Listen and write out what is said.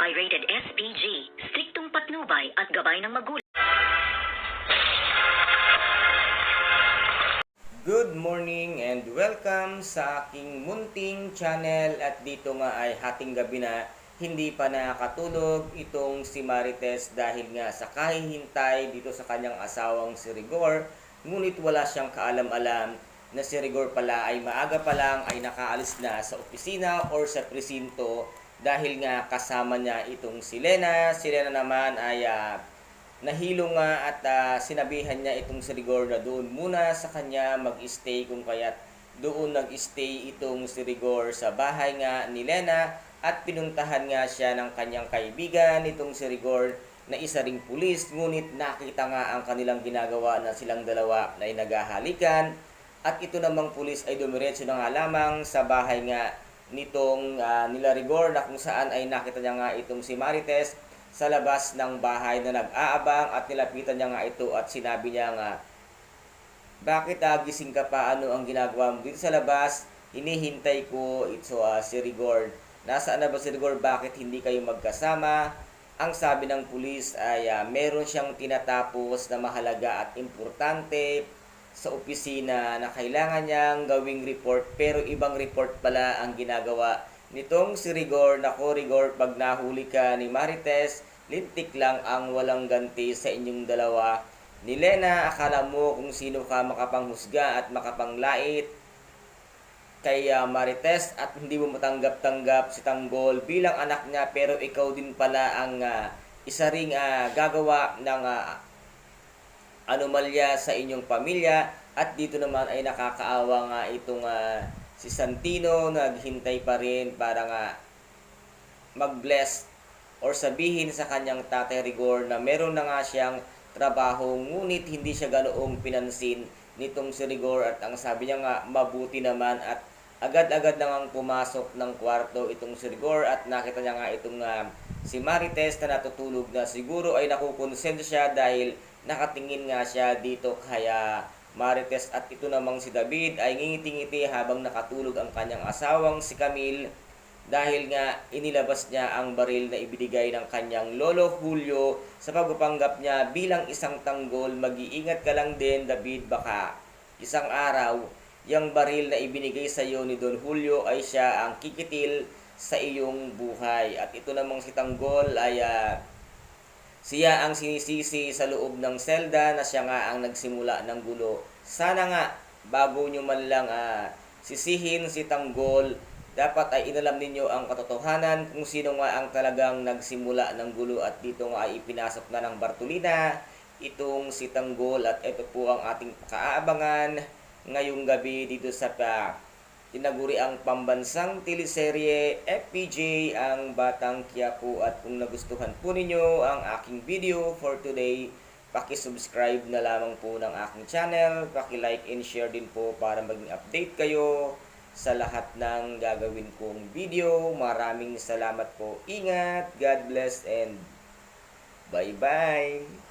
ay rated SPG, striktong patnubay at gabay ng magulang. Good morning and welcome sa aking munting channel, at dito nga ay hating gabi na hindi pa nakatulog itong si Marites dahil nga sa kahihintay dito sa kanyang asawang si Rigor. Ngunit wala siyang kaalam-alam na si Rigor pala ay maaga pa lang ay nakaalis na sa opisina or sa presinto dahil nga kasama niya itong si Lena. Si Lena naman ay nahilo nga at sinabihan niya itong si Rigor na doon muna sa kanya mag-stay, kung kaya't doon nag-stay itong si Rigor sa bahay nga ni Lena, at pinuntahan nga siya ng kanyang kaibigan itong si Rigor na isa ring pulis. Ngunit nakita nga ang kanilang ginagawa na silang dalawa ay naghahalikan, at ito namang pulis ay dumiretso na nga lamang sa bahay nga nitong nila Rigor, na kung saan ay nakita niya nga itong si Marites sa labas ng bahay na nag-aabang, at nilapitan niya nga ito at sinabi niya nga, "Bakit gising ka pa? Ano ang ginagawa mo dito sa labas? Hinihintay ko ito si Rigor. Nasaan na ba si Rigor? Bakit hindi kayo magkasama?" Ang sabi ng pulis ay meron siyang tinatapos na mahalaga at importante sa opisina na kailangan niyang gawing report, pero ibang report pala ang ginagawa nitong si Rigor. Nako Rigor, pag nahuli ka ni Marites, lintik lang ang walang ganti sa inyong dalawa ni Lena. Akala mo kung sino ka makapanghusga at makapanglait kay Marites, at hindi mo matanggap-tanggap si Tanggol bilang anak niya, pero ikaw din pala ang isa ring gagawa ng anomalya sa inyong pamilya. At dito naman ay nakakaawa nga itong si Santino, naghintay pa rin para nga mag-bless or sabihin sa kanyang tatay Rigor na meron na nga siyang trabaho, ngunit hindi siya ganoong pinansin nitong si Rigor. At ang sabi niya nga, mabuti naman, at agad-agad na ngang pumasok ng kwarto itong si Rigor, at nakita niya nga itong si Marites na natutulog na. Siguro ay nakukonsensya siya dahil nakatingin nga siya dito kaya Marites, at ito namang si David ay ngingiti-ngiti habang nakatulog ang kanyang asawang si Camille, dahil nga inilabas niya ang baril na ibinigay ng kanyang lolo Julio sa pagpapanggap niya bilang isang tanggol. Mag-iingat ka lang din David, baka isang araw yung baril na ibinigay sa iyo ni Don Julio ay siya ang kikitil sa iyong buhay. At ito namang si Tanggol ay siya ang sinisisi sa loob ng selda na siya nga ang nagsimula ng gulo. Sana nga bago nyo man lang sisihin si Tanggol, dapat ay inalam ninyo ang katotohanan kung sino nga ang talagang nagsimula ng gulo. At dito nga ay ipinasok na ng Bartolina itong si Tanggol, at ito po ang ating kaaabangan ngayong gabi dito sa tinaguri ang pambansang teleserye FPJ, ang Batang Quiapo. At kung nagustuhan po ninyo ang aking video for today, paki-subscribe na lamang po ng aking channel, paki-like and share din po para maging update kayo sa lahat ng gagawin kong video. Maraming salamat po. Ingat, God bless, and bye-bye!